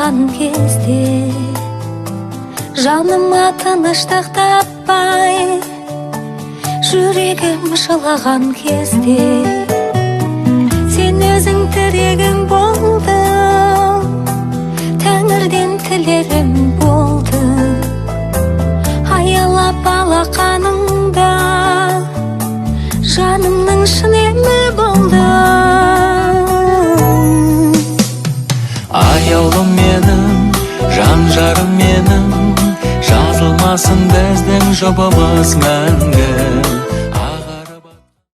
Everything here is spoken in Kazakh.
баштаган кезде, жаныма тыныштык таппай, жүрегім жылаған кезде, сен өзің тірегім болдың, тәңірден тілерім болды. Аялап алақаныңда жанымның шын емі болды. Аяулым менің, жан жарым менің, жазылмасын біздің жұбымыз мәңгі.